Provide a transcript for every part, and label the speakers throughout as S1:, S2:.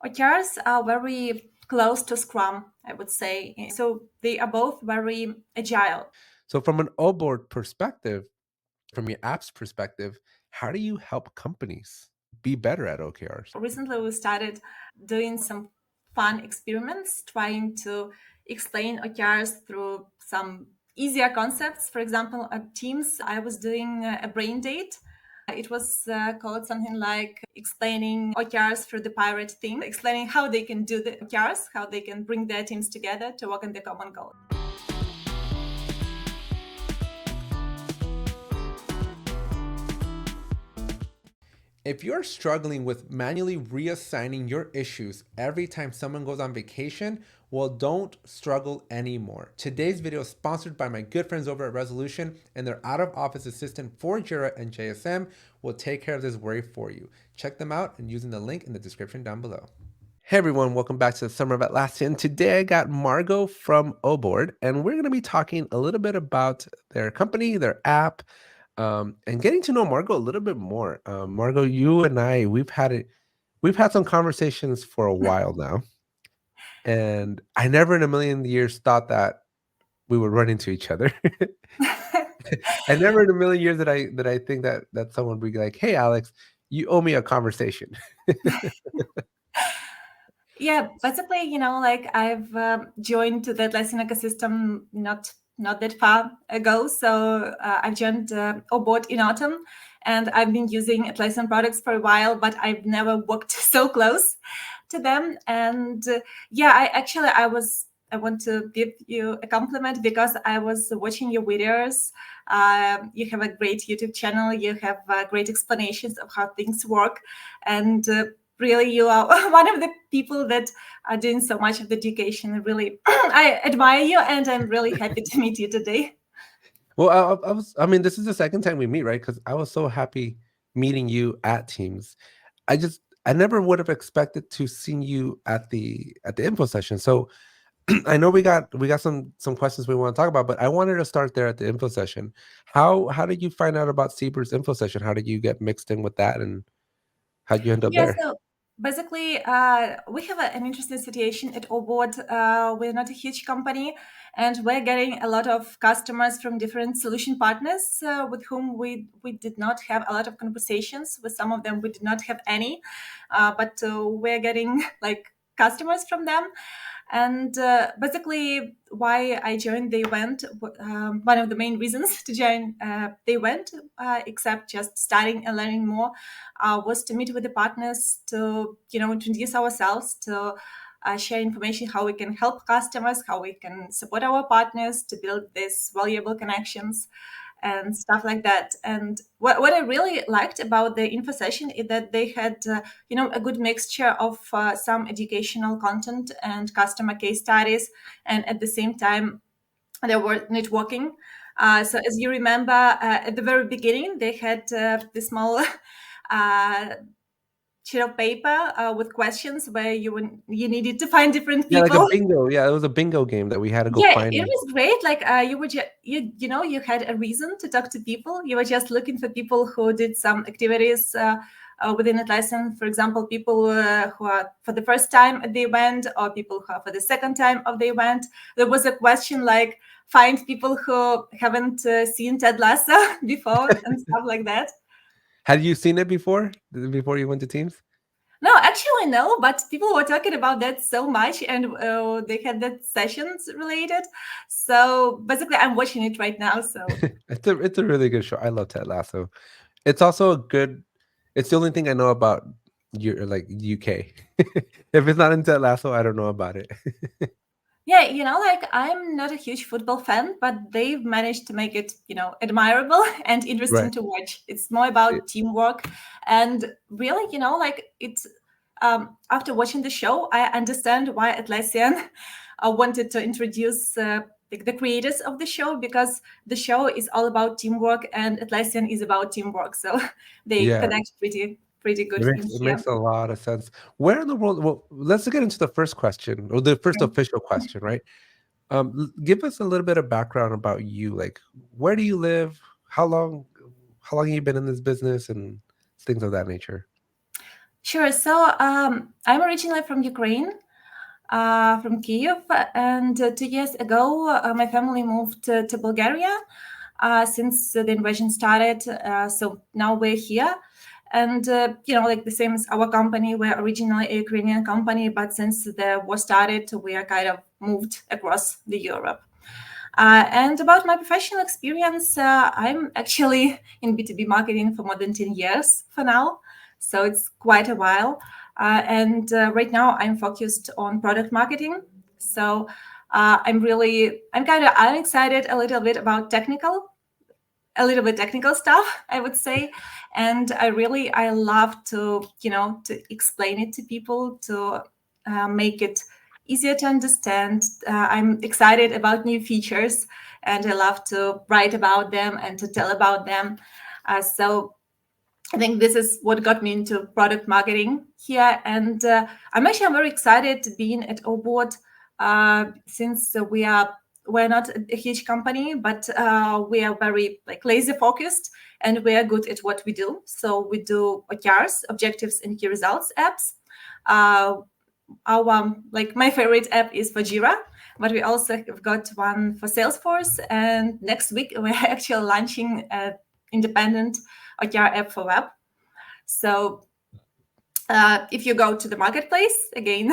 S1: OKRs are very close to Scrum, I would say. So they are both very agile.
S2: So from an Oboard perspective, from your app's perspective, how do you help companies be better at OKRs?
S1: Recently, we started doing some fun experiments, trying to explain OKRs through some easier concepts. For example, at Teams, I was doing a brain date. It was called something like explaining OKRs through the pirate team, explaining how they can do the OKRs, how they can bring their teams together to work on the common goal.
S2: If you're struggling with manually reassigning your issues every time someone goes on vacation, well, don't struggle anymore. Today's video is sponsored by my good friends over at Resolution, and their out-of-office assistant for Jira and JSM will take care of this worry for you. Check them out and using the link in the description down below. Hey everyone, welcome back to the Summer of Atlassian. Today I got Margo from Oboard, and we're going to be talking a little bit about their company, their app, and getting to know Margo a little bit more. Margo, you and I, we've had some conversations for a while now, and I never in a million years thought that we would run into each other. I never in a million years that I think that someone would be like, "Hey, Alex, you owe me a conversation."
S1: Yeah, basically, like I've joined the Atlassian ecosystem not that far ago. So I've joined Oboard in autumn, and I've been using Atlassian products for a while, but I've never worked so close to them. And yeah, I want to give you a compliment because I was watching your videos. You have a great YouTube channel. You have great explanations of how things work, and really, you are one of the people that are doing so much of the education. Really, I admire you, and I'm really happy to meet you today.
S2: Well, I mean, this is the second time we meet, right? Because I was so happy meeting you at Teams. I never would have expected to see you at the info session. So I know we got some questions we want to talk about, but I wanted to start there at the info session. How did you find out about Seabird's info session? How did you get mixed in with that, and how'd you end up
S1: Yeah,
S2: there?
S1: so basically, we have an interesting situation at Oboard. We're not a huge company, and we're getting a lot of customers from different solution partners with whom we did not have a lot of conversations. With some of them, we did not have any, but we're getting like customers from them. And basically, why I joined the event, one of the main reasons to join the event, except just studying and learning more, was to meet with the partners to, introduce ourselves, to share information how we can help customers, how we can support our partners to build these valuable connections and stuff like that. And what I really liked about the info session is that they had, a good mixture of some educational content and customer case studies, and at the same time, they were networking. So as you remember, at the very beginning, they had this small uh, sheet of paper with questions where you needed to find different
S2: Yeah, like a
S1: people.
S2: bingo. Yeah, it was a bingo game that we had to go
S1: Yeah,
S2: find.
S1: it was great. Like you were you had a reason to talk to people. You were just looking for people who did some activities within Atlassian. For example, people who are for the first time at the event, or people who are for the second time of the event. There was a question like find people who haven't seen Ted Lasso before and stuff like that.
S2: Had you seen it before you went to Teams?
S1: No, actually, no, but people were talking about that so much, and they had that sessions related. So basically, I'm watching it right now. So
S2: It's a really good show. I love Ted Lasso. It's also a good. It's the only thing I know about your like UK. If it's not in Ted Lasso, I don't know about it.
S1: yeah, like I'm not a huge football fan, but they've managed to make it, admirable and interesting
S2: Right.
S1: to watch. It's more about teamwork, and really, like it's. After watching the show, I understand why Atlassian wanted to introduce the creators of the show, because the show is all about teamwork and Atlassian is about teamwork. So they
S2: Yeah,
S1: connect pretty good
S2: it
S1: in
S2: makes it
S1: here.
S2: makes a lot of sense. Where in the world? Well, let's get into the first question, or the first official question, right? Give us a little bit of background about you. Like, where do you live? How long? How long have you been in this business, and things of that nature?
S1: Sure. So I'm originally from Ukraine, from Kiev, and 2 years ago, my family moved to Bulgaria since the invasion started. So now we're here. And, like the same as our company, we're originally a Ukrainian company, but since the war started, we are kind of moved across the Europe. And about my professional experience, I'm actually in B2B marketing for more than 10 years for now. So it's quite a while. And right now I'm focused on product marketing. So I'm excited a little bit about a little bit technical stuff, I would say. And I love to explain it to people, to make it easier to understand. I'm excited about new features, and I love to write about them and to tell about them. So I think this is what got me into product marketing here. And I'm very excited being at Oboard, since we're not a huge company, but we are very like laser focused, and we are good at what we do. So we do OKRs, objectives and key results apps. Uh, our like my favorite app is for Jira, but we also have got one for Salesforce. And next week we're actually launching an independent OKR app for web. So if you go to the marketplace again,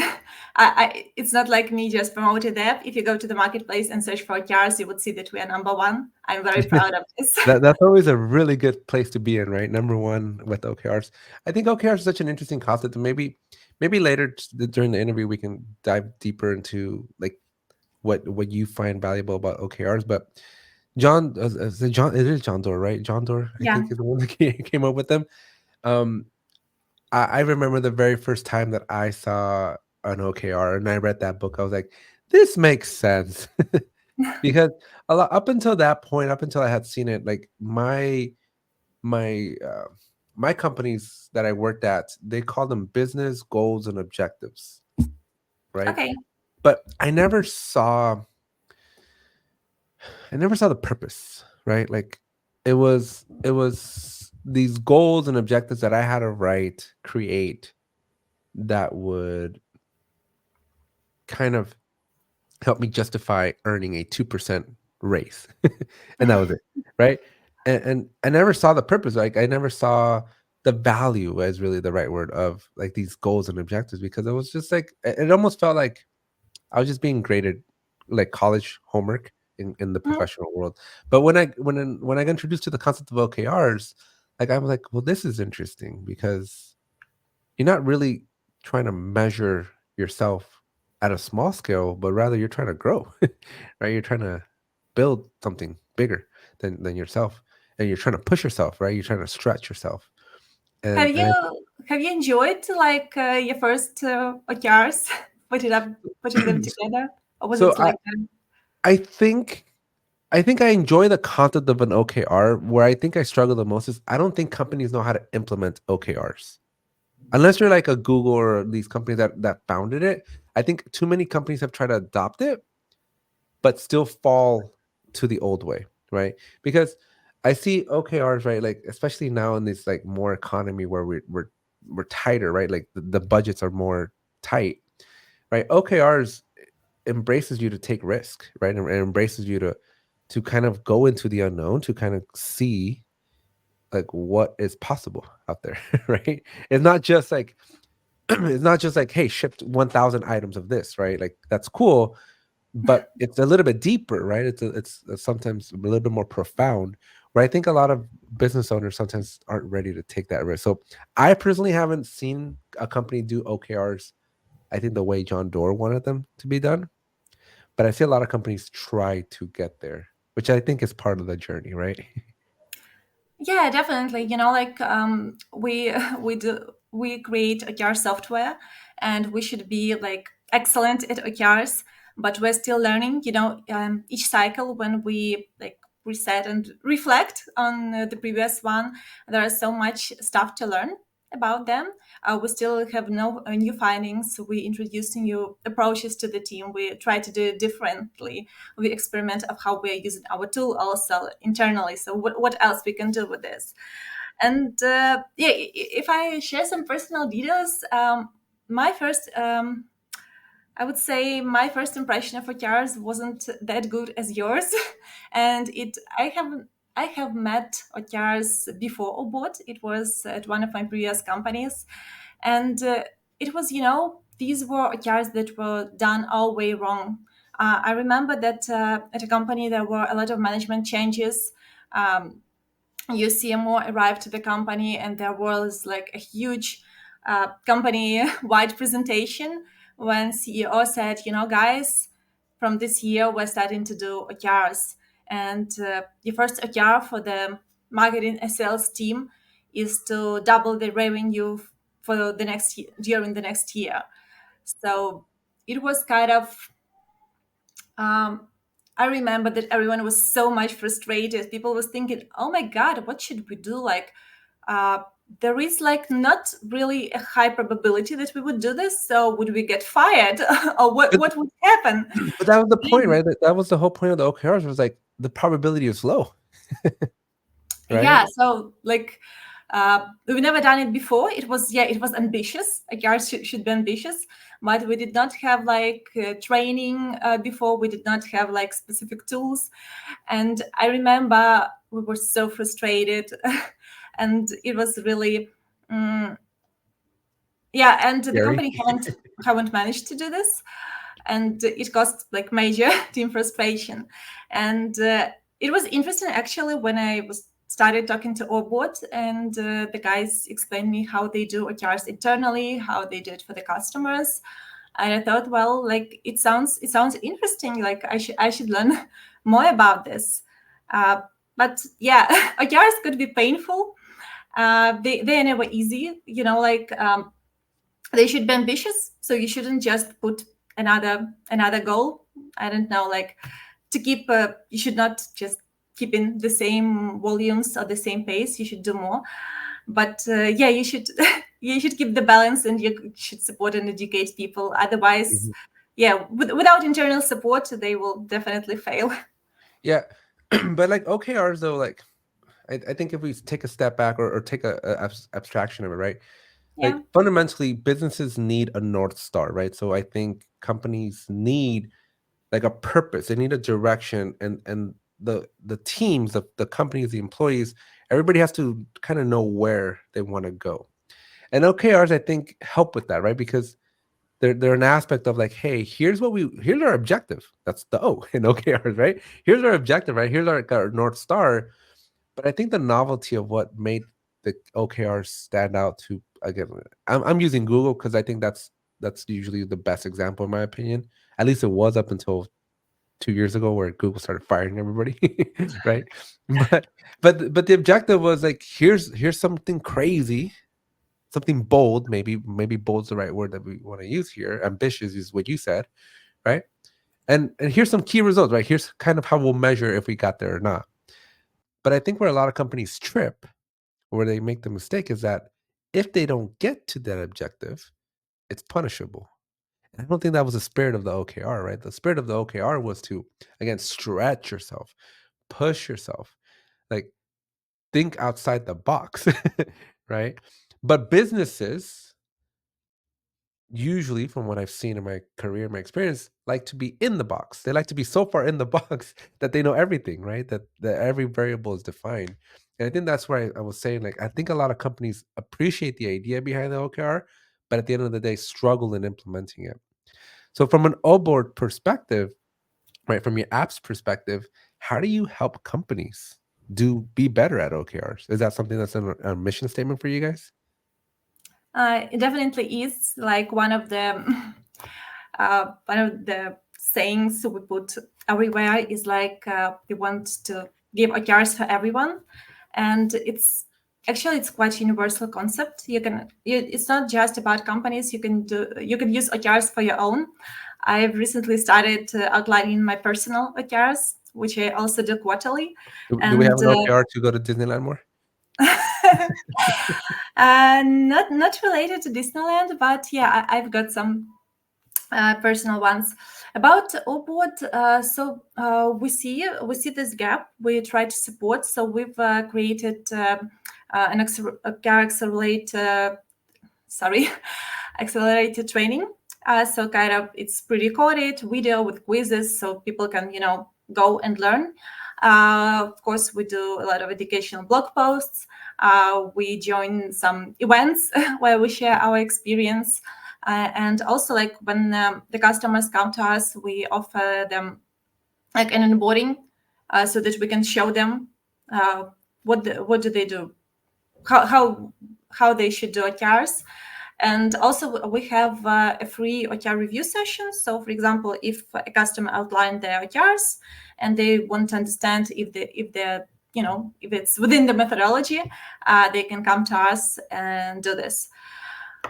S1: it's not like me just promoted the app. If you go to the marketplace and search for OKRs, you would see that we are number one. I'm very proud of this.
S2: That's always a really good place to be in, right? Number one with OKRs. I think OKRs is such an interesting concept, and maybe later during the interview we can dive deeper into like what you find valuable about OKRs. But John, it is John Doerr, right? John Doerr, I
S1: Yeah.
S2: think, is the one that came up with them. Um, I remember the very first time that I saw an OKR and I read that book. I was like, this makes sense. Because a lot up until that point, up until I had seen it, like my my companies that I worked at, they call them business goals and objectives, right?
S1: Okay.
S2: But I never saw the purpose, right? Like it was these goals and objectives that I had to create that would kind of help me justify earning a 2% raise. And that was it, right? And I never saw the purpose. Like I never saw the value, as really the right word, of like these goals and objectives, because it was just like it almost felt like I was just being graded like college homework in the
S1: Mhm.
S2: professional world. But when I got introduced to the concept of OKRs, like I was like, well, this is interesting because you're not really trying to measure yourself at a small scale, but rather you're trying to grow, right? You're trying to build something bigger than yourself, and you're trying to push yourself, right? You're trying to stretch yourself, and
S1: Have
S2: and I,
S1: you enjoyed like your first OKRs, putting them together, or was
S2: so
S1: it like that?
S2: I think I enjoy the concept of an OKR. Where I think I struggle the most is I don't think companies know how to implement OKRs. Unless you're like a Google or these companies that founded it. I think too many companies have tried to adopt it, but still fall to the old way, right? Because I see OKRs, right? Like especially now in this like more economy where we're tighter, right? Like the budgets are more tight, right? OKRs embraces you to take risk, right? And embraces you to kind of go into the unknown, to kind of see like what is possible out there, right? It's not just like it's not just like, hey, shipped 1,000 items of this, right? Like that's cool, but it's a little bit deeper, right? It's sometimes a little bit more profound. Where I think a lot of business owners sometimes aren't ready to take that risk. So I personally haven't seen a company do OKRs. I think the way John Doerr wanted them to be done, but I see a lot of companies try to get there, which I think is part of the journey, right?
S1: Yeah, definitely. Like we we create OKR software, and we should be like excellent at OKRs, but we're still learning. Each cycle when we like reset and reflect on the previous one, there is so much stuff to learn about them. We still have no new findings. We introduce new approaches to the team. We try to do it differently. We experiment of how we're using our tool also internally. So what else we can do with this? And if I share some personal details, my first, I would say my first impression of OKRs wasn't that good as yours, and I have met OKRs before Oboard. It was at one of my previous companies, and it was, these were OKRs that were done all way wrong. I remember that at a company there were a lot of management changes. New CMO arrived to the company, and there was like a huge company-wide presentation when CEO said, guys, from this year we're starting to do OKRs, and the first OKR for the marketing and sales team is to double the revenue for the next year, during the next year. So it was kind of I remember that everyone was so much frustrated. People was thinking, "Oh my God, what should we do?" Like, uh, there is like not really a high probability that we would do this. So would we get fired, or what?
S2: But
S1: What would happen?
S2: but that was the point, right? That was the whole point of the OKRs, was like the probability is low, right?
S1: Yeah. So like, we've never done it before. It was it was ambitious. Like, ours should be ambitious, but we did not have like training before. We did not have like specific tools. And I remember we were so frustrated, and it was really, and the
S2: Scary.
S1: company haven't managed to do this, and it caused like major team frustration. And it was interesting actually when I was started talking to Oboard, and the guys explained me how they do OKRs internally, how they do it for the customers. And I thought, well, like it sounds interesting. Like I should learn more about this. But yeah, OKRs could be painful. They're never easy. They should be ambitious. So you shouldn't just put another goal. I don't know, like to keep. You should not just keep in the same volumes or the same pace. You should do more. But you should you should keep the balance, and you should support and educate people. Otherwise,
S2: Mhm.
S1: without internal support, they will definitely fail.
S2: Yeah, but like OKRs though, like I think if we take a step back, or take a abstraction of it, right? Like
S1: Yeah.
S2: fundamentally, businesses need a North Star, right? So I think companies need like a purpose. They need a direction, and the teams, the companies, the employees, everybody has to kind of know where they want to go. And OKRs, I think, help with that, right? Because they're an aspect of like, hey, here's our objective. That's the O in OKRs, right? Here's our objective, right? Here's our North Star. But I think the novelty of what made the OKRs stand out to, again, I'm using Google because I think that's usually the best example in my opinion. At least it was up until 2 years ago, where Google started firing everybody, right? But but the objective was like, here's something crazy, something bold. Maybe bold's the right word that we want to use here. Ambitious is what you said, right? And here's some key results, right? Here's kind of how we'll measure if we got there or not. But I think where a lot of companies trip, where they make the mistake, is that if they don't get to that objective, it's punishable. And I don't think that was the spirit of the OKR, right? The spirit of the OKR was to, again, stretch yourself, push yourself, like think outside the box, right? But businesses, usually, from what I've seen in my career, my experience, like to be in the box. They like to be so far in the box that they know everything, right? That every variable is defined. And I think that's where I was saying, like, I think a lot of companies appreciate the idea behind the OKR, but at the end of the day, struggle in implementing it. So, from an O board perspective, right, from your app's perspective, how do you help companies be better at OKRs? Is that something that's a mission statement for you guys?
S1: It definitely is like one of the sayings we put everywhere is like we want to give OKRs for everyone, and it's quite a universal concept. It's not just about companies. You can use OKRs for your own. I've recently started outlining my personal OKRs, which I also do quarterly,
S2: Do we have
S1: and
S2: an OKR to go to Disneyland more?
S1: not related to Disneyland, but yeah, I've got some personal ones about Oboard. We see this gap. We try to support. So we've created an OKR accelerated training. So kind of it's pre-recorded video with quizzes, so people can go and learn. Of course, we do a lot of educational blog posts. We join some events where we share our experience, and also like when the customers come to us, we offer them like an onboarding, so that we can show them what do they do, how they should do OKRs. And also we have a free OKR review session. So for example, if a customer outlined their OKRs and they want to understand if it's within the methodology, they can come to us and do this.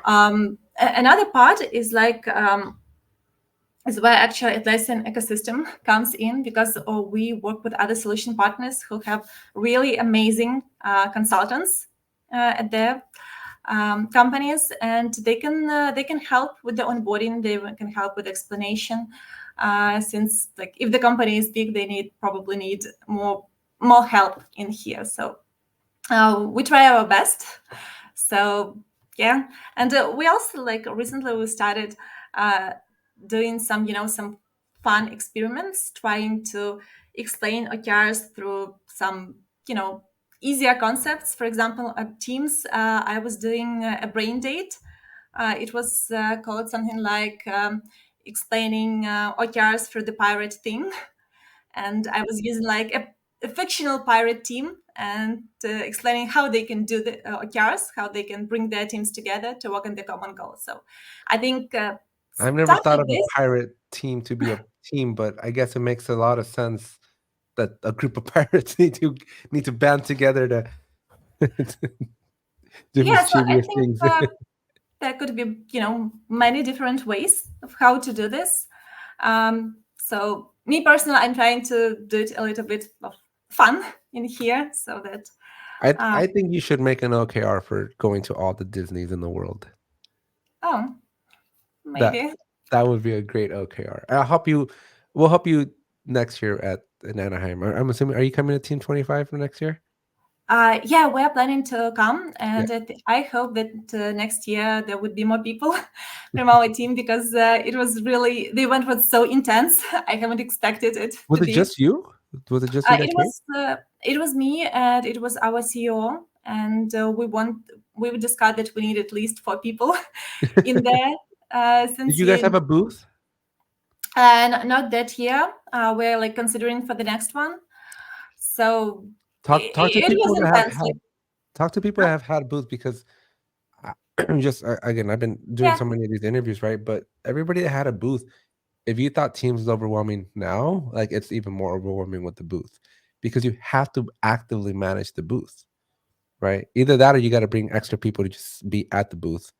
S1: Another part is like is where actually Atlassian ecosystem comes in, because we work with other solution partners who have really amazing consultants at their companies, and they can help with the onboarding. They can help with explanation, since like if the company is big, they probably need more help in here. So we try our best. So yeah, and we also like recently we started doing some fun experiments, trying to explain OKRs through some easier concepts. For example, at Teams, I was doing a brain date. It was called something like explaining OKRs for the pirate thing, and I was using like a fictional pirate team and explaining how they can do the OKRs, how they can bring their teams together to work on the common goal. So I think
S2: I've never
S1: stuff
S2: thought
S1: like
S2: of a
S1: this.
S2: pirate team to be a team, but I guess it makes a lot of sense that a group of pirates need to band together to do
S1: Yeah, so I
S2: mischievous
S1: think
S2: things.
S1: there could be many different ways of how to do this. So me personally, I'm trying to do it a little bit of fun in here, so that
S2: I think you should make an OKR for going to all the Disneys in the world.
S1: oh,
S2: That
S1: maybe.
S2: that would be a great OKR. I'll help you. We'll help you next year in Anaheim. I'm assuming. Are you coming to Team 25 for next year?
S1: Yeah, we're planning to come,
S2: Yeah.
S1: and I hope that next year there would be more people from our team, because it was really, the event was so intense. I haven't expected it
S2: Was
S1: to
S2: it
S1: be.
S2: just you? Was it just you that came?
S1: It was me, and it was our CEO, and we discussed that we need at least 4 people in there.
S2: Did
S1: Since
S2: you guys have a booth?
S1: and not that year, we're like considering for the next one. So
S2: Talk to
S1: it
S2: people
S1: was
S2: that
S1: intense.
S2: talk to people that have had booths, because just again, I've been doing
S1: Yeah.
S2: so many of these interviews, right? But everybody that had a booth, if you thought Teams was overwhelming now, like it's even more overwhelming with the booth, because you have to actively manage the booth, right? Either that or you got to bring extra people to just be at the booth,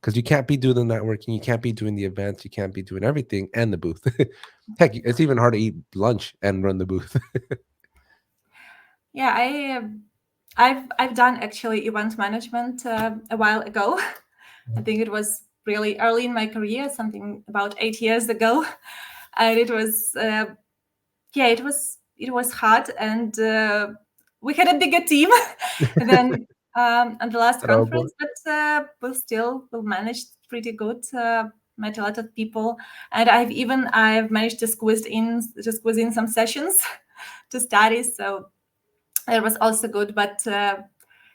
S2: because you can't be doing the networking, you can't be doing the events, you can't be doing everything and the booth. Heck, it's even hard to eat lunch and run the booth.
S1: Yeah, I've done actually event management a while ago. I think it was really early in my career, something about 8 years ago, and it was it was hard, and we had a bigger team than at the last
S2: At Oboard.
S1: conference, but we managed pretty good. Met a lot of people, and I've managed to squeeze in some sessions to study. So it was also good. But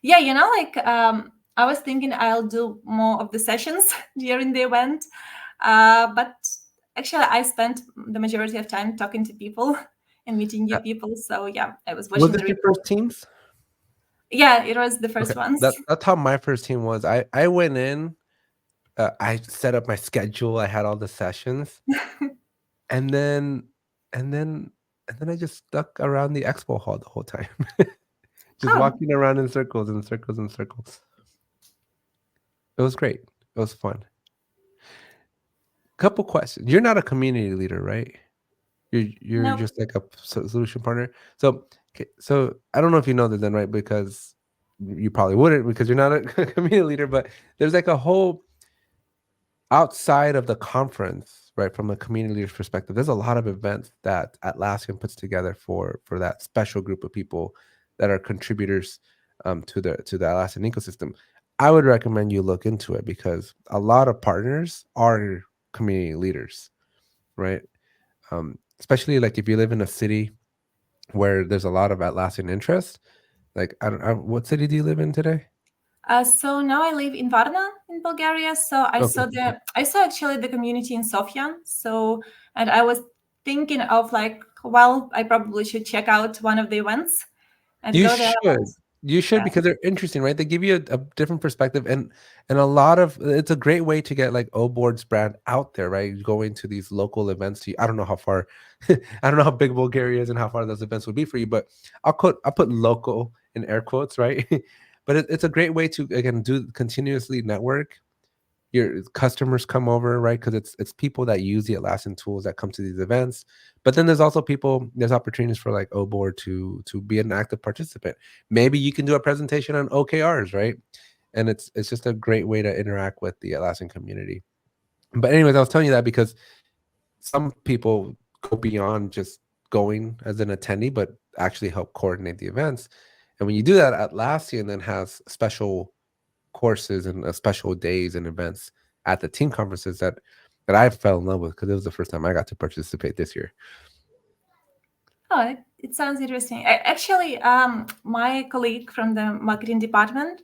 S1: yeah, I was thinking I'll do more of the sessions during the event, but actually I spent the majority of time talking to people and meeting new people. So yeah, I was
S2: Was
S1: watching the
S2: this your
S1: report.
S2: first Teams?
S1: Yeah, it was the
S2: Okay,
S1: first ones.
S2: that's how my first team was. I went in, I set up my schedule, I had all the sessions, and then and then and then I just stuck around the expo hall the whole time, just
S1: Oh,
S2: walking around in circles and circles and circles. It was great. It was fun. Couple questions. You're not a community leader, right? You're
S1: no.
S2: just like a solution partner. So so I don't know if you know this then, right? Because you probably wouldn't, because you're not a community leader. But there's like a whole outside of the conference, right? From a community leader's perspective, there's a lot of events that Atlassian puts together for that special group of people that are contributors to the Atlassian ecosystem, I would recommend you look into it because a lot of partners are community leaders, right? Especially like if you live in a city where there's a lot of Atlassian interest. Like, what city do you live in today?
S1: So now I live in Varna in Bulgaria. So
S2: Okay.
S1: I saw actually the community in Sofia. So, and I was thinking of like, well, I probably should check out one of the events and
S2: You
S1: go there.
S2: should. You should
S1: Yeah.
S2: because they're interesting, right? They give you a different perspective and a lot of it's a great way to get like Oboard's brand out there, right? Going to these local events. I don't know how far, I don't know how big Bulgaria is and how far those events would be for you, but I'll put local in air quotes, right? But it's a great way to again do continuously network. Your customers come over, right? Because it's people that use the Atlassian tools that come to these events. But then there's also there's opportunities for like Oboard to be an active participant. Maybe you can do a presentation on OKRs, right? And it's just a great way to interact with the Atlassian community. But anyways, I was telling you that because some people go beyond just going as an attendee, but actually help coordinate the events. And when you do that, Atlassian then has special courses and special days and events at the team conferences that I fell in love with because it was the first time I got to participate this year.
S1: Oh, it sounds interesting. Actually, my colleague from the marketing department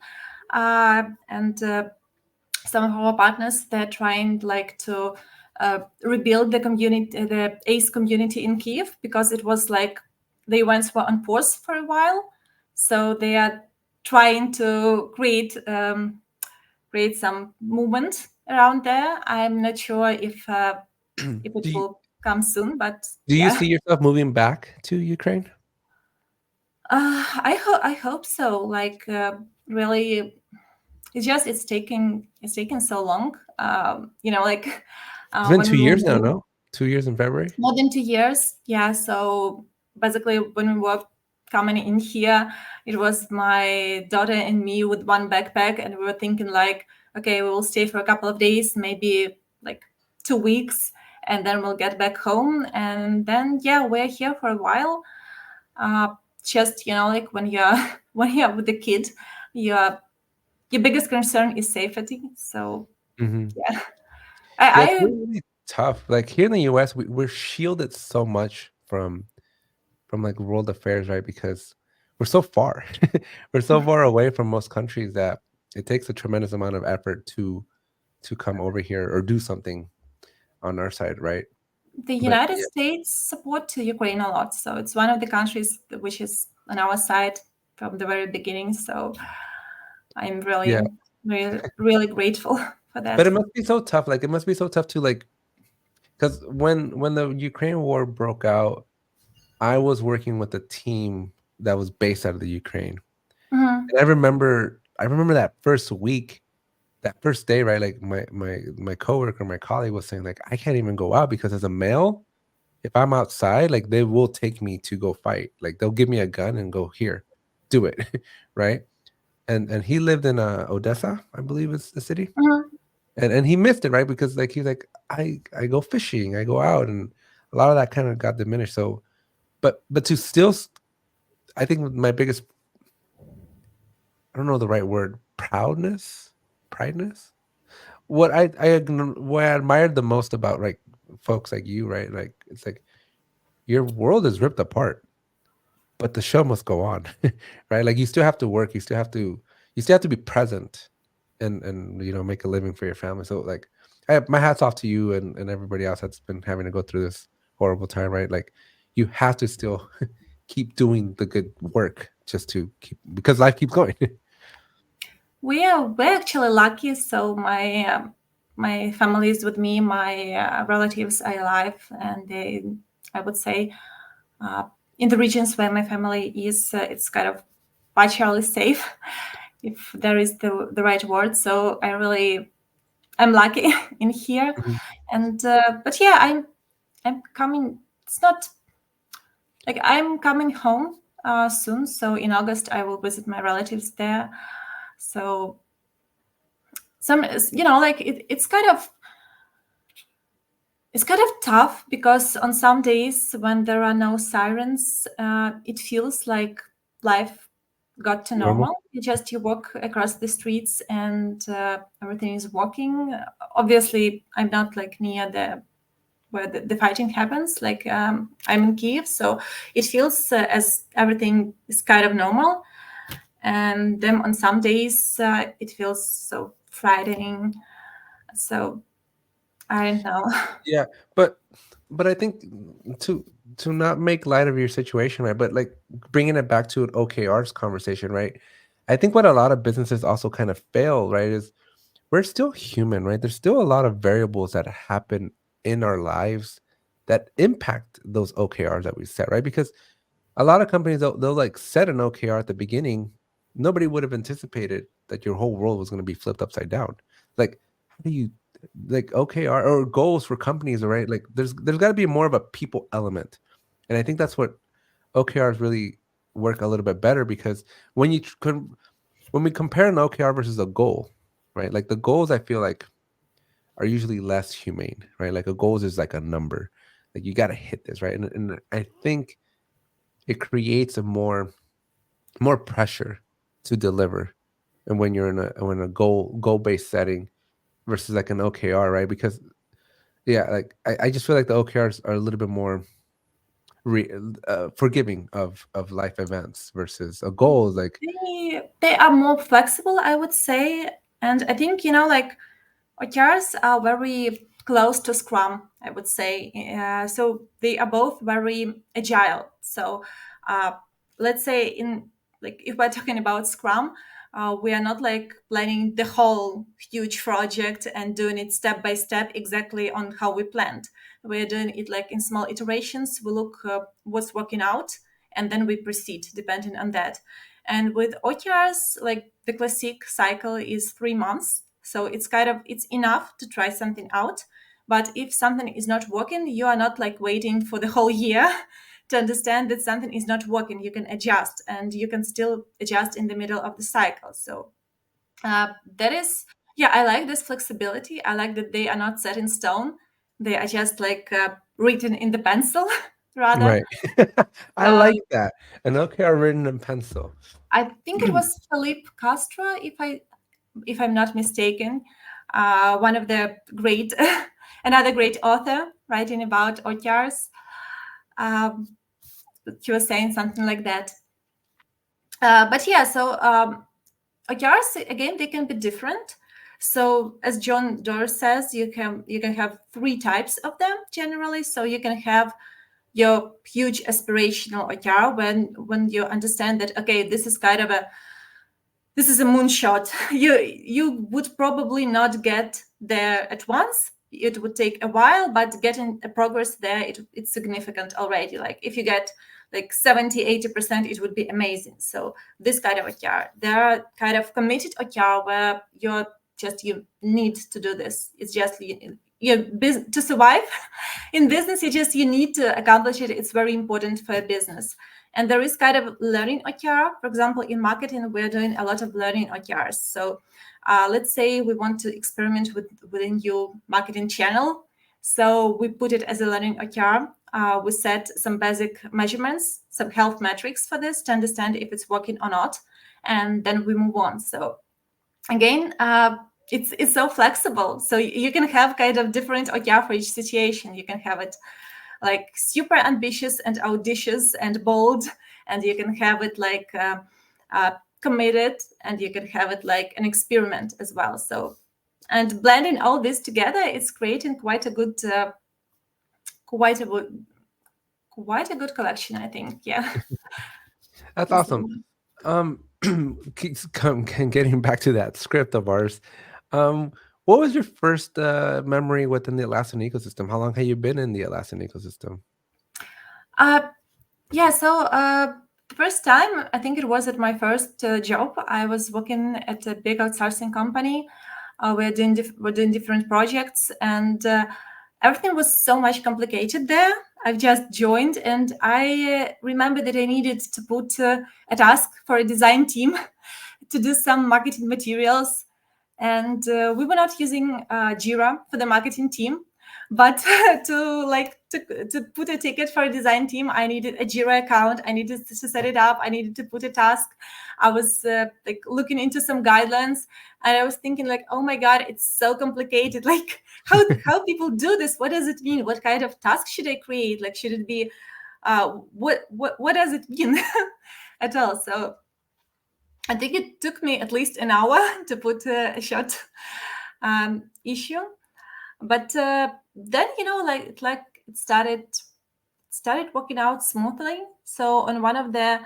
S1: and some of our partners, they're trying like to rebuild the community, the ACE community in Kiev, because it was like the events were on pause for a while. So they are trying to create some movement around there. I'm not sure if it
S2: do you,
S1: will come soon, but
S2: do you
S1: yeah.
S2: see yourself moving back to Ukraine?
S1: I hope so. Like really, it's taking so long. Like
S2: It's been
S1: when
S2: 2
S1: we
S2: years now,
S1: moved,
S2: no? 2 years in February?
S1: more than 2 years. Yeah. So basically, when we were coming in here, it was my daughter and me with one backpack, and we were thinking like, okay, we will stay for a couple of days, maybe like 2 weeks, and then we'll get back home. And then yeah, we're here for a while. Uh, just like when you're when you're with the kid, your your biggest concern is safety. So
S2: Hmm.
S1: yeah,
S2: Yeah, it's
S1: I
S2: really tough. Like here in the US, we're shielded so much from like world affairs, right? Because we're so far. We're so far away from most countries that it takes a tremendous amount of effort to come over here or do something on our side, right?
S1: the
S2: But
S1: United
S2: yeah,
S1: States support to Ukraine a lot. So it's one of the countries which is on our side from the very beginning. So I'm
S2: yeah.
S1: really, really grateful for
S2: But
S1: that.
S2: it must be so tough. Like it must be so tough to like because when the Ukraine war broke out, I was working with a team that was based out of the Ukraine.
S1: Mhm.
S2: And I remember that first week, that first day, right? Like my coworker, my colleague was saying, like, I can't even go out because as a male, if I'm outside, like they will take me to go fight. Like they'll give me a gun and go, here, do it. Right. And he lived in Odessa, I believe is the city.
S1: Mhm.
S2: And he missed it, right? Because like he's like, I go fishing, I go out, and a lot of that kind of got diminished. So but to still I think my biggest I don't know the right word, prideness. What I admired the most about like folks like you, right? Like it's like your world is ripped apart, but the show must go on, right? Like you still have to work, you still have to be present, and make a living for your family. So like, my hats off to you and everybody else that's been having to go through this horrible time, right? Like you have to still keep doing the good work just to keep because life keeps going.
S1: We're actually lucky. So my family is with me. My relatives are alive, and I would say, uh, in the regions where my family is, it's kind of partially safe, if there is the right word. So I'm lucky in here,
S2: Mhm.
S1: and but yeah, I'm coming. It's not like I'm coming home soon. So in August, I will visit my relatives there. So some like it's kind of tough because on some days when there are no sirens, it feels like life got to normal. You walk across the streets and everything is working. Obviously, I'm not like near where the fighting happens. Like I'm in Kiev, so it feels as everything is kind of normal. And then on some days it feels so frightening. So I don't know.
S2: Yeah, but I think to not make light of your situation, right? But like bringing it back to an OKRs conversation, right? I think what a lot of businesses also kind of fail, right, is we're still human, right? There's still a lot of variables that happen in our lives that impact those OKRs that we set, right? Because a lot of companies they'll like set an OKR at the beginning. Nobody would have anticipated that your whole world was going to be flipped upside down. Like, how do you like OKR or goals for companies, right? Like, there's got to be more of a people element, and I think that's what OKRs really work a little bit better because when you when we compare an OKR versus a goal, right? Like the goals, I feel like are usually less humane, right? Like a goals is like a number, like you got to hit this, right? And I think it creates a more pressure to deliver, and when you're in a goal based setting versus like an OKR, right? Because yeah, like I just feel like the OKRs are a little bit more forgiving of life events versus a goal is like
S1: They are more flexible, I would say. And I think, like OKRs are very close to Scrum, I would say. So they are both very agile. So uh, let's say if we're talking about Scrum, we are not like planning the whole huge project and doing it step by step exactly on how we planned. We're doing it like in small iterations. We look what's working out, and then we proceed depending on that. And with OKRs, like the classic cycle is 3 months. So it's enough to try something out. But if something is not working, you are not like waiting for the whole year to understand that something is not working. You can adjust, and you can still adjust in the middle of the cycle. So that is, yeah, I like this flexibility. I like that they are not set in stone. They are just like written in the pencil rather.
S2: right. I
S1: Uh,
S2: like that, an OKR written in pencil.
S1: I think it was Philippe Castro, if I'm not mistaken, one of the great, another great author writing about OKRs. Um, he was saying something like that. But yeah, so OKRs again they can be different. So as John Doerr says, you can have three types of them generally. So you can have your huge aspirational OKR when you understand that okay, this is a moonshot. You would probably not get there at once. It would take a while, but getting a progress there, it's significant already. Like if you get like 70-80%, it would be amazing. So this kind of OKR, there are kind of committed OKR where you need to do this. It's just to survive in business. You need to accomplish it. It's very important for a business. And there is kind of learning OKR. For example, in marketing, we're doing a lot of learning OKRs. So let's say we want to experiment with a new marketing channel. So we put it as a learning OKR. We set some basic measurements, some health metrics for this to understand if it's working or not. And then we move on. So again, it's so flexible. So you can have kind of different OKR for each situation. You can have it like super ambitious and audacious and bold, and you can have it like committed, and you can have it like an experiment as well. So, and blending all this together, it's creating quite a good collection, I think. Yeah.
S2: That's awesome. Getting back to that script of ours, what was your first memory within the Atlassian ecosystem? How long have you been in the Atlassian ecosystem?
S1: Yeah, so the first time, I think it was at my first job. I was working at a big outsourcing company. We're doing different projects, and everything was so much complicated there. I've just joined, and I remember that I needed to put a task for a design team to do some marketing materials, and we were not using Jira for the marketing team. But to put a ticket for a design team, I needed a Jira account. I needed to set it up. I needed to put a task. I was like looking into some guidelines, and I was thinking like, oh my god, it's so complicated. Like how people do this? What does it mean? What kind of task should I create? Like, should it be what does it mean at all? So I think it took me at least an hour to put a short issue, but then like it started working out smoothly. So on one of the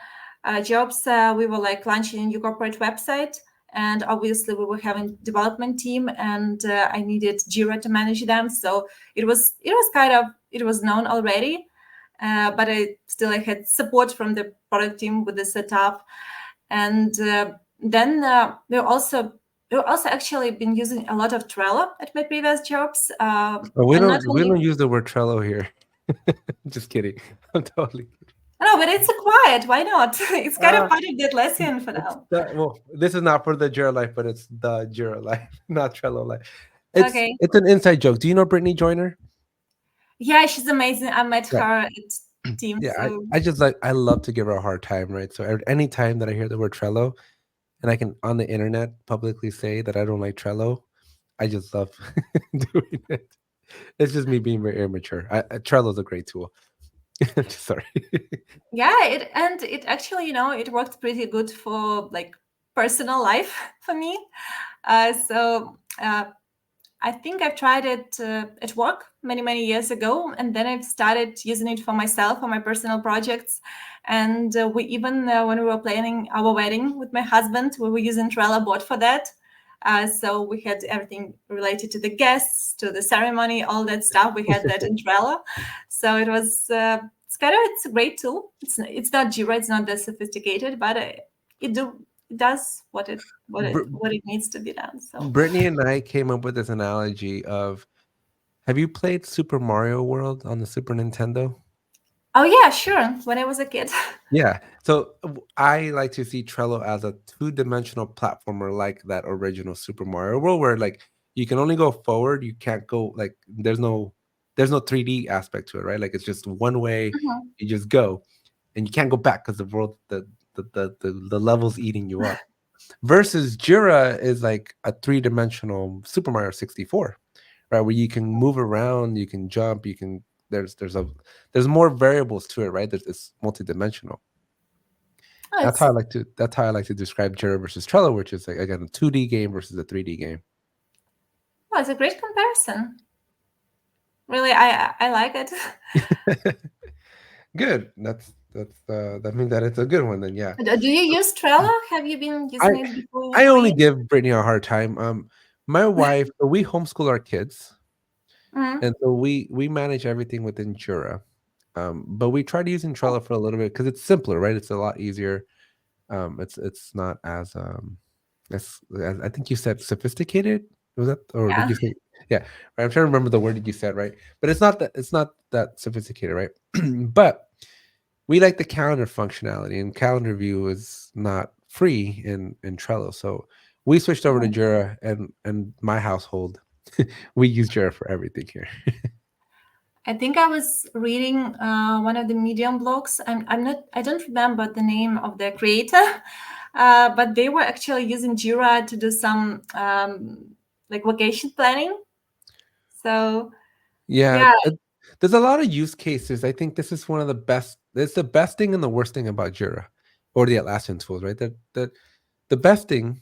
S1: jobs, we were like launching a new corporate website, and obviously we were having development team, and I needed Jira to manage them. So it was known already, but I had support from the product team with the setup, and then we also actually been using a lot of Trello at my previous jobs.
S2: We
S1: And not
S2: we
S1: only
S2: don't use the word Trello here. Just kidding. I'm totally kidding.
S1: no, but it's a quiet. Why not? It's kind of
S2: Uh,
S1: part of that lesson for now.
S2: well, this is not for the Jira Life, but it's the Jira Life, not Trello Life.
S1: Okay.
S2: It's an inside joke. Do you know Brittany Joyner?
S1: Yeah, she's amazing. I met
S2: Yeah.
S1: her at Team.
S2: Yeah,
S1: So
S2: I just I love to give her a hard time, right? So any time that I hear the word Trello and I can on the internet publicly say that I don't like Trello, I just love doing it. It's just me being very immature. Trello's a great tool. Sorry.
S1: yeah, it actually, it worked pretty good for like personal life for me. So I think I've tried it at work many years ago, and then I've started using it for myself, for my personal projects. And we even when we were planning our wedding with my husband, we were using Trello board for that. So we had everything related to the guests, to the ceremony, all that stuff. We had that in Trello. So it was it's a great tool. It's not Jira, it's not that sophisticated, but it does what it needs to be done. So.
S2: Brittany and I came up with this analogy of, have you played Super Mario World on the Super Nintendo?
S1: Oh yeah, sure. When I was a kid.
S2: Yeah. So I like to see Trello as a two-dimensional platformer like that original Super Mario World, where like you can only go forward, you can't go like there's no 3D aspect to it, right? Like it's just one way,
S1: Mhm.
S2: you just go, and you can't go back because the world the level's eating you up. Versus Jira is like a three-dimensional Super Mario 64, right? Where you can move around, you can jump, you can there's more variables to it, right? It's multidimensional.
S1: Oh,
S2: That's how I like to describe Jira versus Trello, which is like again a 2D game versus a 3D game.
S1: it's a great comparison. Really, I like it.
S2: Good. That means that it's a good one then. Yeah.
S1: Do you use Trello? Have you been using
S2: I
S1: it before
S2: I
S1: for
S2: only
S1: years?
S2: give Brittany a hard time. My wife, we homeschool our kids,
S1: Mhm.
S2: and so we manage everything within Jira. But we tried using Trello for a little bit because it's simpler, right? It's a lot easier. It's not as I think you said sophisticated. Was that, or did
S1: Yeah.
S2: you say? Yeah, right, I'm trying to remember the word that you said, right? But it's not that sophisticated, right? But we like the calendar functionality, and calendar view is not free in Trello. So we switched over to
S1: Mhm.
S2: Jira, and my household, we use Jira for everything here.
S1: I think I was reading one of the Medium blogs. I don't remember the name of the creator, but they were actually using Jira to do some like vacation planning. So
S2: Yeah,
S1: yeah,
S2: there's a lot of use cases. I think this is one of the best. It's the best thing and the worst thing about Jira or the Atlassian tools, right? The best thing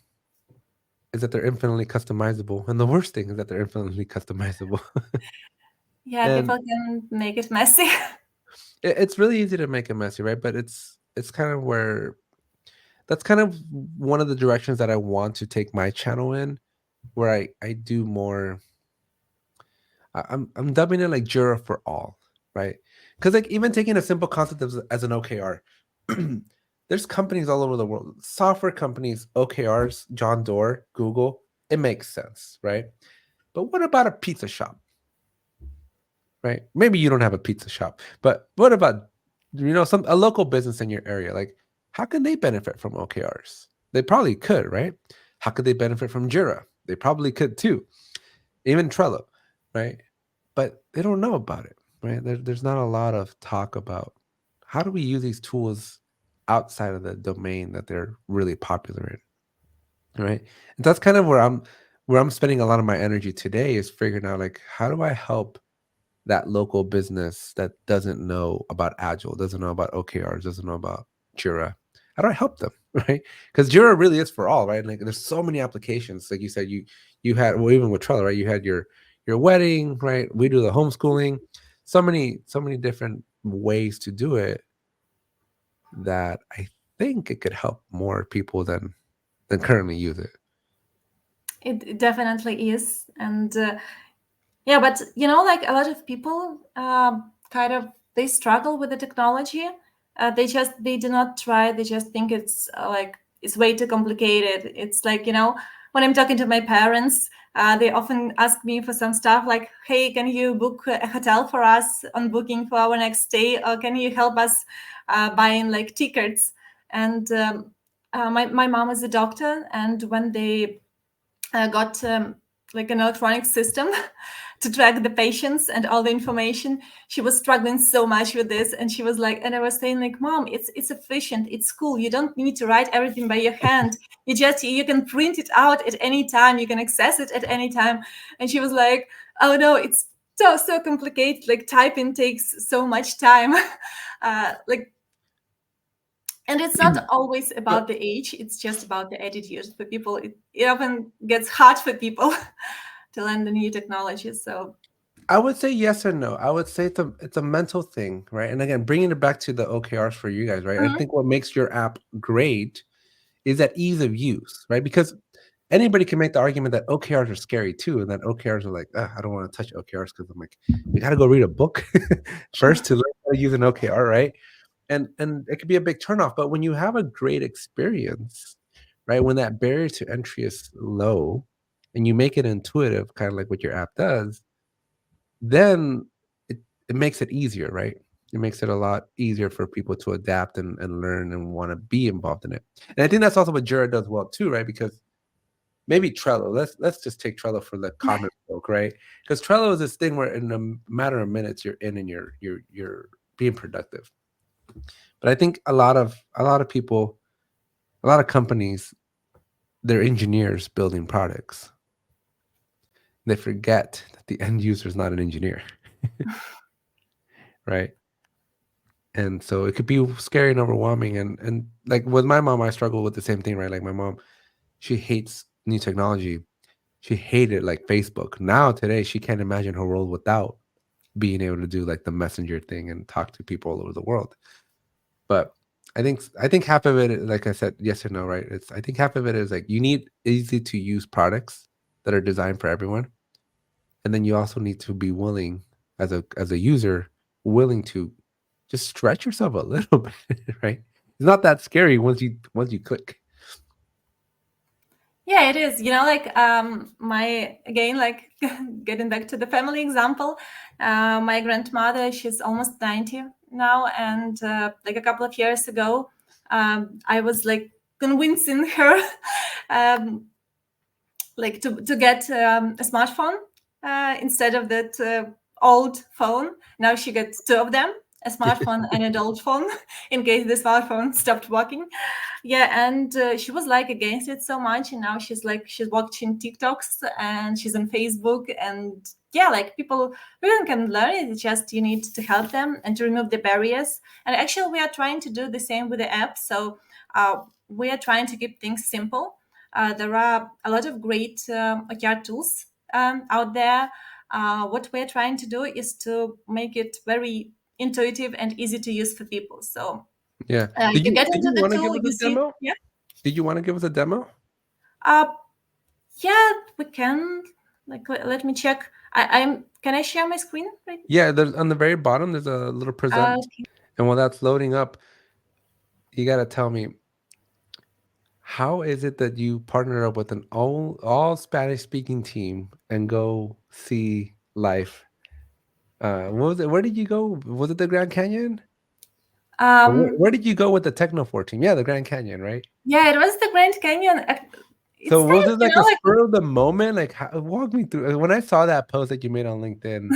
S2: is that they're infinitely customizable, and the worst thing is that they're infinitely customizable.
S1: yeah,
S2: And
S1: people can make it messy.
S2: it's really easy to make it messy, right? But it's kind of where that's kind of one of the directions that I want to take my channel in, where I do more. I'm dubbing it like Jira for all, right? Because like even taking a simple concept as an OKR, there's companies all over the world, software companies, OKRs, John Doerr, Google. It makes sense, right? But what about a pizza shop, right? Maybe you don't have a pizza shop, but what about a local business in your area? Like, how can they benefit from OKRs? They probably could, right? How could they benefit from Jira? They probably could too. Even Trello, right? But they don't know about it, right? There's not a lot of talk about how do we use these tools outside of the domain that they're really popular in, right? And that's kind of where I'm spending a lot of my energy today is figuring out like how do I help that local business that doesn't know about Agile, doesn't know about OKRs, doesn't know about Jira. How do I help them, right? Because Jira really is for all, right? Like there's so many applications. Like you said, you had well even with Trello, right? You had your wedding, right? We do the homeschooling. So many different ways to do it that I think it could help more people than currently use it.
S1: It definitely is. And yeah, but like a lot of people kind of they struggle with the technology. They do not try. They just think it's like it's way too complicated. It's like when I'm talking to my parents, they often ask me for some stuff like, "Hey, can you book a hotel for us on Booking for our next stay, or can you help us buying like tickets?" And my mom is a doctor, and when they got like an electronic system to track the patients and all the information, she was struggling so much with this, and she was like, and I was saying like, Mom, it's efficient, it's cool, you don't need to write everything by your hand, you can print it out at any time, you can access it at any time. And she was like, oh no, it's so complicated, like typing takes so much time. Like, and it's not always about the age, it's just about the attitude for people. It often gets hard for people to learn the new technologies. So
S2: I would say yes or no. I would say it's a mental thing, right? And again, bringing it back to the OKRs for you guys, right? I
S1: Mhm.
S2: think what makes your app great is that ease of use, right? Because anybody can make the argument that OKRs are scary too, and that OKRs are like, I don't want to touch OKRs because I'm like, we got to go read a book first to learn how to use an OKR, right? And it could be a big turnoff. But when you have a great experience, right, when that barrier to entry is low, and you make it intuitive, kind of like what your app does, then it makes it easier, right? It makes it a lot easier for people to adapt and learn and want to be involved in it. And I think that's also what Jira does well too, right? Because maybe Trello. Let's just take Trello for the common folk, right? Because Trello is this thing where in a matter of minutes you're in and you're being productive. But I think a lot of people, a lot of companies, they're engineers building products. They forget that the end user is not an engineer, right? And so it could be scary and overwhelming. And like with my mom, I struggle with the same thing, right? Like my mom, she hates new technology. She hated like Facebook. Now today, she can't imagine her world without being able to do like the messenger thing and talk to people all over the world. But I think half of it, like I said, yes or no, right? It's I think half of it is like you need easy to use products that are designed for everyone, and then you also need to be willing as a user, willing to just stretch yourself a little bit, right? It's not that scary once you click.
S1: yeah, it is. Like my again, like getting back to the family example, my grandmother, she's almost 90 now, and like a couple of years ago, I was like convincing her um, like to get a smartphone instead of that old phone. Now she gets two of them, a smartphone and an old phone, in case the smartphone stopped working. Yeah, and she was like against it so much, and now she's watching TikToks and she's on Facebook, and yeah, like people really can learn it. It's just you need to help them and to remove the barriers. And actually, we are trying to do the same with the app. So we are trying to keep things simple. There are a lot of great OKR tools out there. What we're trying to do is to make it very intuitive and easy to use for people. So
S2: Yeah.
S1: you get
S2: Did
S1: into
S2: you
S1: the
S2: want to give
S1: tool,
S2: us
S1: you
S2: a
S1: see,
S2: demo?
S1: yeah,
S2: Did you want to give us a demo?
S1: uh, yeah, we can. Like, let me check. I'm. Can I share my screen right
S2: Yeah, there's on the very bottom there's a little
S1: now?
S2: present. And while that's loading up, you got to tell me how is it that you partner up with an all Spanish speaking team and go see life? What was it? Where did you go? Was it the Grand Canyon? Or
S1: Um,
S2: where did you go with the Technofor team? Yeah, the Grand Canyon, right?
S1: yeah, it was the Grand Canyon. It's
S2: So was
S1: kind of,
S2: it like a
S1: like
S2: spur of the moment? Like, walk me through. When I saw that post that you made on LinkedIn,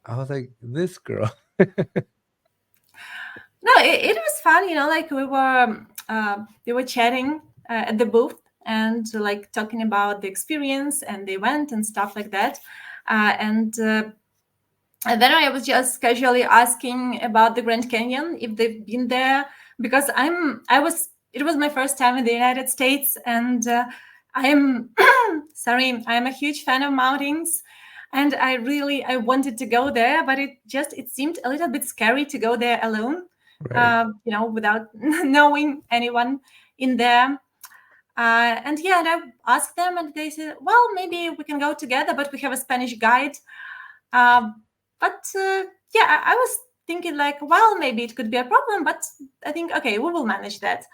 S2: I was like, this girl.
S1: No, it was fun, like we were chatting at the booth and like talking about the experience and the event and stuff like that. And then I was just casually asking about the Grand Canyon, if they've been there, because it was my first time in the United States, and I'm sorry, I'm a huge fan of mountains, and I wanted to go there, but it seemed a little bit scary to go there alone,
S2: Right.
S1: without knowing anyone in there. And yeah, and I asked them, and they said, well, maybe we can go together, but we have a Spanish guide. But yeah, I was thinking like, well, maybe it could be a problem, but I think, okay, we will manage that.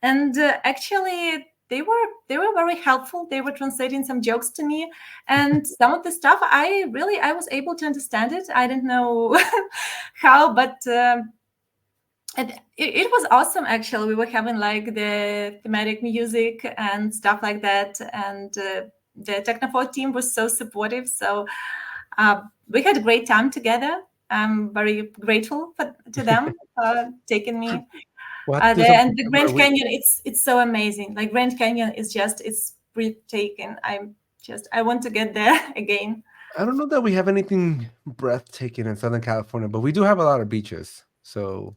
S1: And actually, they were very helpful. They were translating some jokes to me, and some of the stuff I was able to understand it. I didn't know how, but it was awesome. Actually, we were having like the thematic music and stuff like that, and the Technophore team was so supportive. So we had a great time together. I'm very grateful to them for taking me
S2: We'll have to do
S1: there.
S2: something
S1: And the
S2: similar.
S1: Grand Canyon, it's so amazing. Like Grand Canyon is it's breathtaking. I want to get there again.
S2: I don't know that we have anything breathtaking in Southern California, but we do have a lot of beaches. So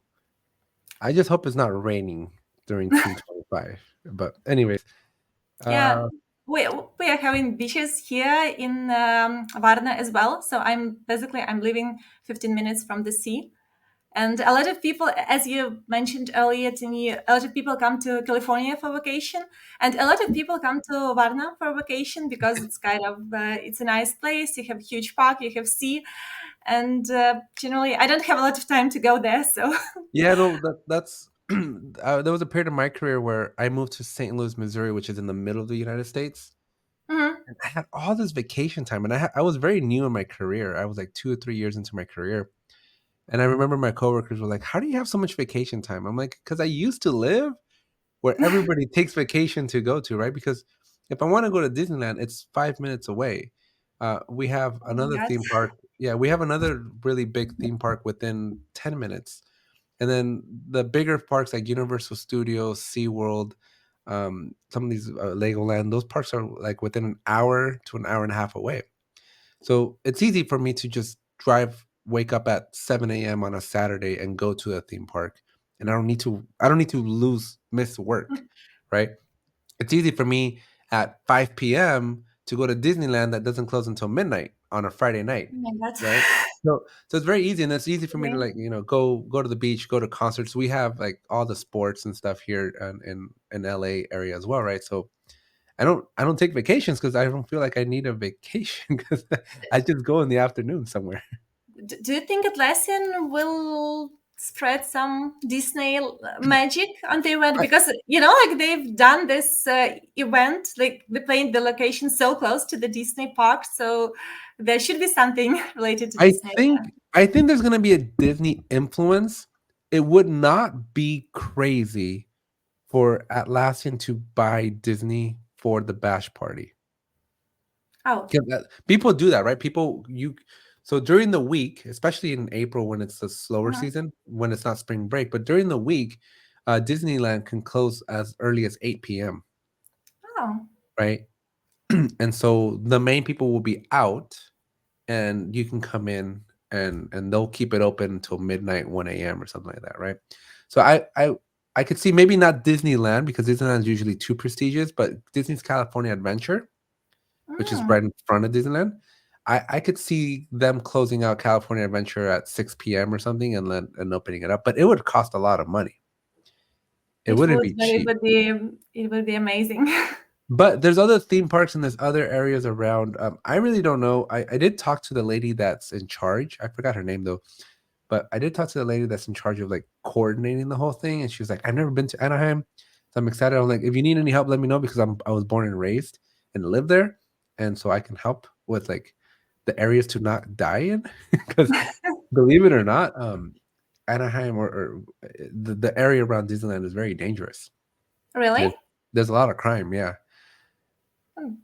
S2: I just hope it's not raining during Team 25. But anyways,
S1: Yeah,
S2: uh,
S1: we are having beaches here in Varna as well. So I'm living 15 minutes from the sea. And a lot of people, as you mentioned earlier to me, a lot of people come to California for vacation, and a lot of people come to Varna for vacation because it's kind of it's a nice place. You have a huge park, you have sea, and generally, I don't have a lot of time to go there. So
S2: yeah, no, that's there was a period of my career where I moved to St. Louis, Missouri, which is in the middle of the United States.
S1: Mhm.
S2: And I had all this vacation time, and I was very new in my career. I was like 2 or 3 years into my career, and I remember my coworkers were like, "How do you have so much vacation time?" I'm like, "Because I used to live where everybody takes vacation to go to, right? Because if I want to go to Disneyland, it's 5 minutes away. We have
S1: Oh my
S2: another
S1: God.
S2: theme park. Yeah, we have another really big theme park within 10 minutes, and then the bigger parks like Universal Studios, SeaWorld, some of these Legoland, those parks are like within an hour to an hour and a half away. So it's easy for me to just wake up at 7 a.m. on a Saturday and go to a theme park. And I don't need to miss work, right? It's easy for me at 5 p.m. to go to Disneyland that doesn't close until midnight on a Friday night,
S1: Oh my God.
S2: right? So it's very easy, and it's easy for me to
S1: Okay.
S2: like go to the beach, go to concerts. We have like all the sports and stuff here in LA area as well, right? So I don't take vacations because I don't feel like I need a vacation because I just go in the afternoon somewhere.
S1: Do you think Atlassian will spread some Disney magic on the event?
S2: I,
S1: Because like they've done this event, like they played the location so close to the Disney park, so there should be something related to
S2: I
S1: Disney.
S2: think there's gonna be a Disney influence. It would not be crazy for Atlassian to buy Disney for the bash party.
S1: Oh,
S2: 'Cause people do that, right? So during the week, especially in April when it's the slower
S1: uh-huh.
S2: season, when it's not spring break, but during the week, Disneyland can close as early as 8 p.m.,
S1: Oh,
S2: right? And so the main people will be out, and you can come in, and they'll keep it open until midnight, 1 a.m. or something like that, right? So I could see maybe not Disneyland because Disneyland is usually too prestigious, but Disney's California Adventure, which is
S1: mm,
S2: right in front of Disneyland, I could see them closing out California Adventure at 6 p.m. or something and opening it up, but it would cost a lot of money. It
S1: it
S2: wouldn't
S1: would,
S2: be
S1: but it
S2: cheap.
S1: would be amazing.
S2: But there's other theme parks and there's other areas around. I really don't know. I did talk to the lady that's in charge. I forgot her name though, but I did talk to the lady that's in charge of like coordinating the whole thing, and she was like, "I've never been to Anaheim, so I'm excited." I'm like, "If you need any help, let me know because I was born and raised and live there, and so I can help with like the areas to not die in." Because believe it or not, Anaheim or the area around Disneyland is very dangerous.
S1: Really?
S2: There's, there's a lot of crime. Yeah,
S1: Hmm.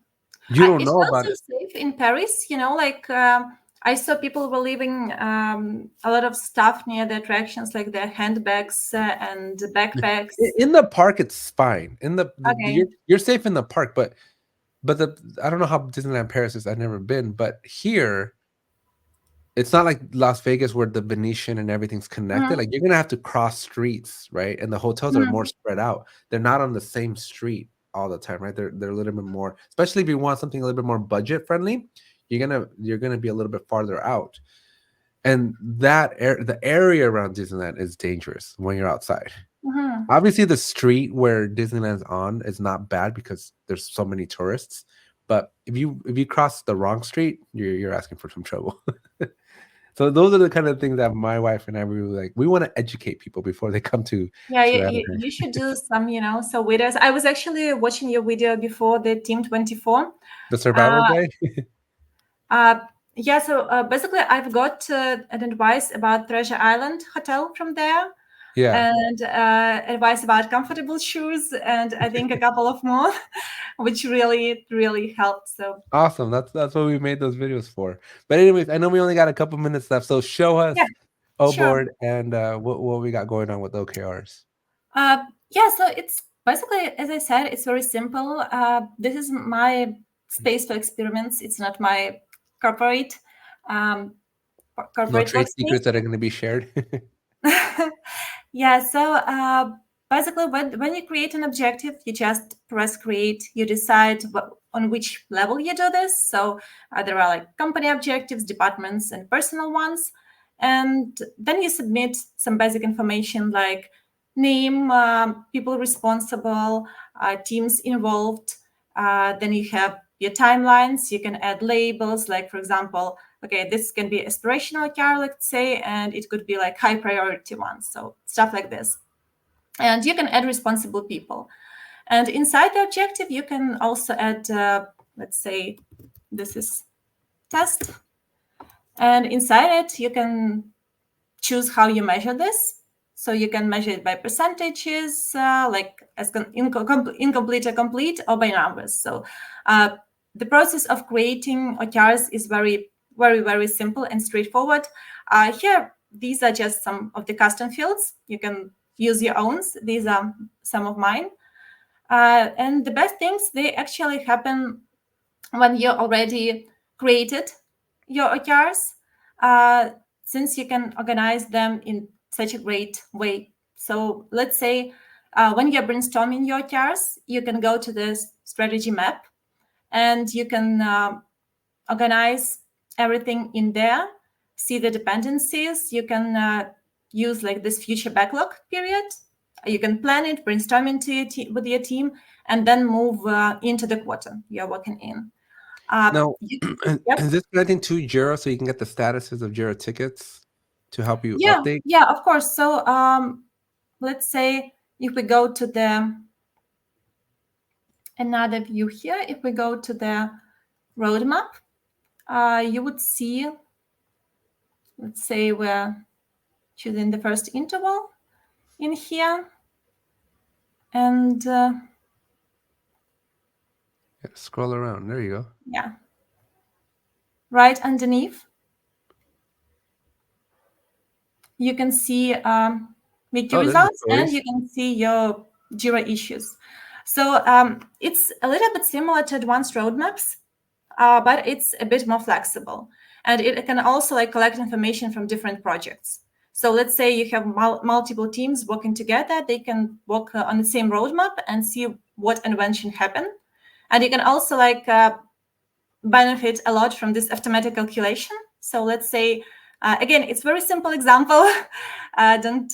S2: you don't
S1: It
S2: know
S1: felt
S2: about
S1: so
S2: it.
S1: safe in Paris, like I saw people were leaving a lot of stuff near the attractions, like their handbags and backpacks.
S2: In the park, it's fine. In
S1: Okay.
S2: you're safe in the park, but I don't know how Disneyland Paris is. I've never been, but here it's not like Las Vegas where the Venetian and everything's connected.
S1: Mhm.
S2: Like you're gonna have to cross streets, right? And the hotels are more
S1: Mhm.
S2: spread out. They're not on the same street all the time, right? They're a little bit more, especially if you want something a little bit more budget friendly, you're gonna be a little bit farther out. And the area around Disneyland is dangerous when you're outside.
S1: Mhm.
S2: Obviously, the street where Disneyland's on is not bad because there's so many tourists. But if you cross the wrong street, you're asking for some trouble. So those are the kind of things that my wife and I were like. We want to educate people before they come
S1: Yeah,
S2: to
S1: you should do some, so videos. I was actually watching your video before the Team 24.
S2: the survival
S1: Uh,
S2: guide.
S1: uh, yeah, so basically, I've got an advice about Treasure Island Hotel from there,
S2: Yeah,
S1: and advice about comfortable shoes, and I think a couple of more, which really, really helped. So,
S2: awesome. That's what we made those videos for. But anyways, I know we only got a couple minutes left, so show
S1: yeah,
S2: us
S1: sure.
S2: Oboard and what we got going on with OKRs.
S1: Yeah, so it's basically, as I said, it's very simple. This is my space for experiments. It's not my corporate um,
S2: No
S1: corporate
S2: trade secrets
S1: workspace.
S2: that are going to be shared.
S1: Yeah, so basically, when you create an objective, you just press create. You decide on which level you do this. So there are like company objectives, departments, and personal ones. And then you submit some basic information like name, people responsible, teams involved. Then you have your timelines. You can add labels, like, for example, okay, this can be aspirational OKR, let's say, and it could be like high priority ones. So stuff like this. And you can add responsible people. And inside the objective, you can also add, let's say, this is test. And inside it, you can choose how you measure this. So you can measure it by percentages, like as incomplete or complete, or by numbers. So the process of creating OKRs is very, very, very simple and straightforward. Here, these are just some of the custom fields. You can use your own. These are some of mine. And the best things, they actually happen when you already created your OKRs, since you can organize them in such a great way. So let's say when you're brainstorming your OKRs, you can go to the strategy map and you can organize everything in there, see the dependencies. You can use like this future backlog period. You can plan it, brainstorm into with your team, and then move into the quarter you're working in.
S2: Now,
S1: Yep.
S2: is this connecting to Jira so you can get the statuses of Jira tickets to help you
S1: Yeah,
S2: update?
S1: yeah, of course. So let's say if we go to the another view here, if we go to the roadmap, you would see, let's say we're choosing the first interval in here. And
S2: Yeah, scroll around. There you go.
S1: yeah, right underneath, you can see wiki
S2: Oh, there's the
S1: results and
S2: stories.
S1: you can see your Jira issues. So it's a little bit similar to advanced roadmaps, but it's a bit more flexible. And it can also like collect information from different projects. So let's say you have multiple teams working together, they can work on the same roadmap and see what invention happened. And you can also like benefit a lot from this automatic calculation. So let's say, again, it's very simple example. Don't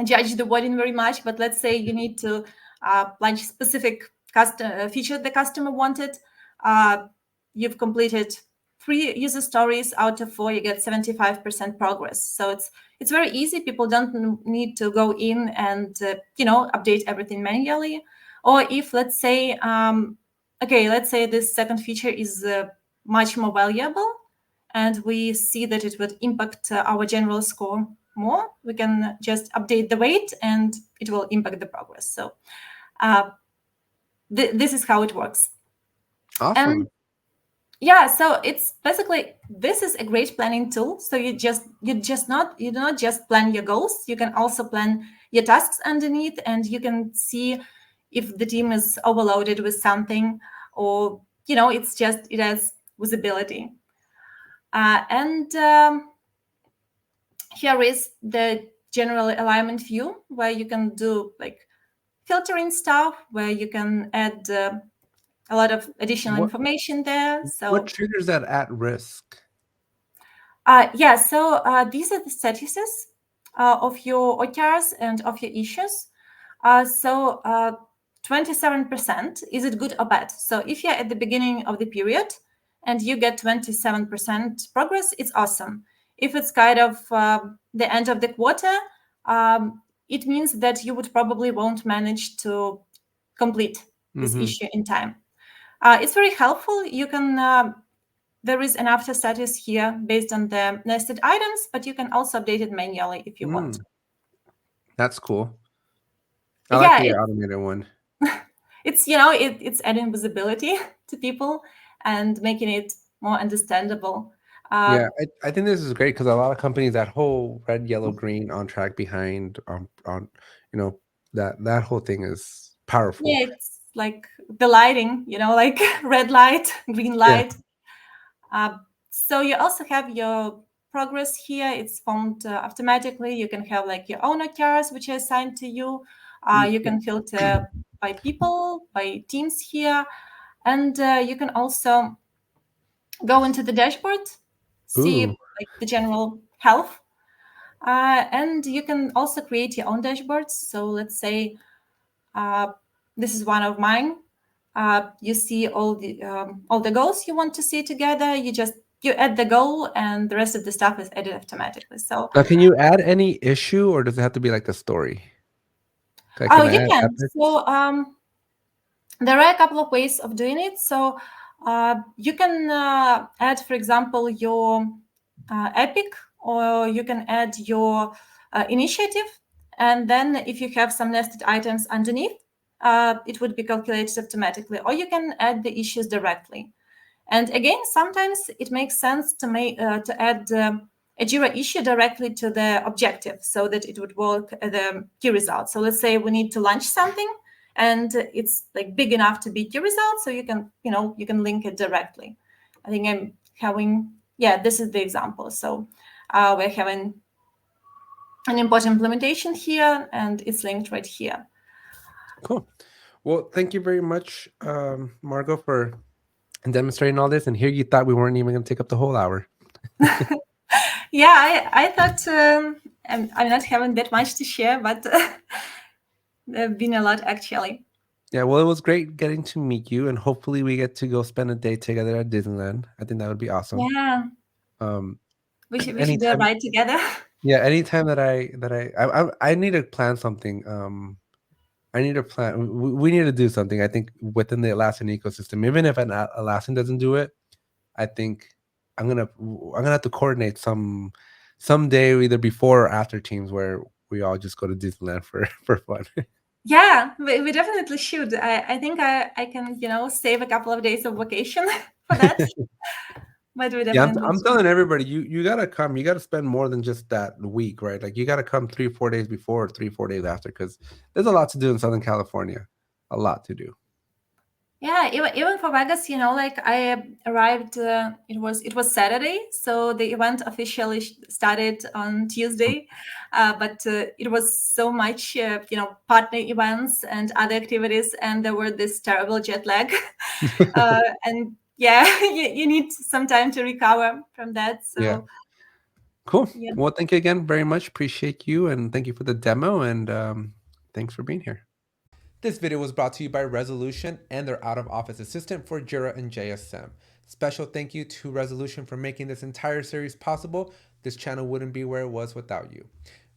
S1: judge the wording very much, but let's say you need to launch specific feature the customer wanted. You've completed 3 user stories out of 4, you get 75% progress. So it's very easy. People don't need to go in and update everything manually. Or if let's say let's say this second feature is much more valuable and we see that it would impact our general score more, we can just update the weight and it will impact the progress. So this is how it works.
S2: Awesome.
S1: And Yeah, so it's basically, this is a great planning tool. So you do not just plan your goals, you can also plan your tasks underneath, and you can see if the team is overloaded with something, or it has visibility. And Here is the general alignment view, where you can do like filtering stuff, where you can add a lot of additional
S2: What
S1: information there.
S2: what
S1: So
S2: triggers that at risk?
S1: these are the statuses of your OKRs and of your issues. So 27%, is it good or bad? So if you're at the beginning of the period and you get 27% progress, it's awesome. If it's kind of the end of the quarter, it means that you would probably won't manage to complete this
S2: Mm-hmm.
S1: issue in time. It's very helpful. There is an after status here based on the nested items, but you can also update it manually if you want.
S2: That's cool. I like
S1: Yeah,
S2: the automated one.
S1: it's adding visibility to people and making it more understandable. Uh,
S2: Yeah, I think this is great because a lot of companies, that whole red, yellow, green on track behind on you know that whole thing is powerful.
S1: yeah, it's like the lighting, like red light, green
S2: Yeah.
S1: light. Uh, so you also have your progress here. It's formed automatically. You can have like your own OKRs, which are assigned to you. You can filter by people, by teams here. And you can also go into the dashboard, see
S2: Ooh.
S1: like the general health. And you can also create your own dashboards. So let's say uh, this is one of mine. You see all the goals you want to see together. You add the goal, and the rest of the stuff is added automatically. So
S2: Now, can you add any issue, or does it have to be like a story? Like,
S1: oh,
S2: can I
S1: you
S2: add
S1: can.
S2: epics?
S1: So there are a couple of ways of doing it. So you can add, for example, your epic, or you can add your initiative, and then if you have some nested items underneath, it would be calculated automatically, or you can add the issues directly. And again, sometimes it makes sense to add a Jira issue directly to the objective, so that it would work at the key result. So let's say we need to launch something, and it's like big enough to be key result, so you can link it directly. I think I'm having, yeah, this is the example. So we're having an important implementation here, and it's linked right here.
S2: Cool. Well, thank you very much, Margo, for demonstrating all this. And here you thought we weren't even going to take up the whole hour.
S1: Yeah, I thought I'm not having that much to share, but there have been a lot actually.
S2: Yeah, well, it was great getting to meet you, and hopefully we get to go spend a day together at Disneyland. I think that would be awesome.
S1: Yeah,
S2: Um,
S1: we should do a
S2: anytime,
S1: ride together.
S2: yeah, anytime I need to plan something. I need to plan. We need to do something. I think within the Atlassian ecosystem, even if an Atlassian doesn't do it, I think I'm gonna have to coordinate some day either before or after teams where we all just go to Disneyland for for fun.
S1: Yeah, we definitely should. I think I can save a couple of days of vacation for that, but we
S2: Yeah,
S1: definitely
S2: I'm
S1: should.
S2: telling everybody, you gotta come. You gotta spend more than just that week, right? Like you gotta come 3 4 days before or 3 4 days after, because there's a lot to do in Southern California. A lot to do.
S1: Yeah, even for Vegas, like I arrived. It was Saturday, so the event officially started on Tuesday. But it was so much, partner events and other activities, and there were this terrible jet lag, and yeah, you need some time to recover from that.
S2: Yeah.
S1: So
S2: Cool.
S1: yeah.
S2: Well, thank you again very much. Appreciate you, and thank you for the demo, and thanks for being here. This video was brought to you by Resolution and their out of office assistant for Jira and JSM. Special thank you to Resolution for making this entire series possible. This channel wouldn't be where it was without you.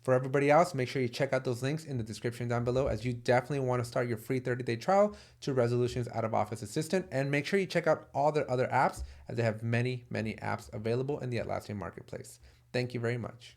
S2: For everybody else, make sure you check out those links in the description down below, as you definitely want to start your free 30-day trial to Resolution's out of office assistant. And make sure you check out all their other apps, as they have many, many apps available in the Atlassian marketplace. Thank you very much.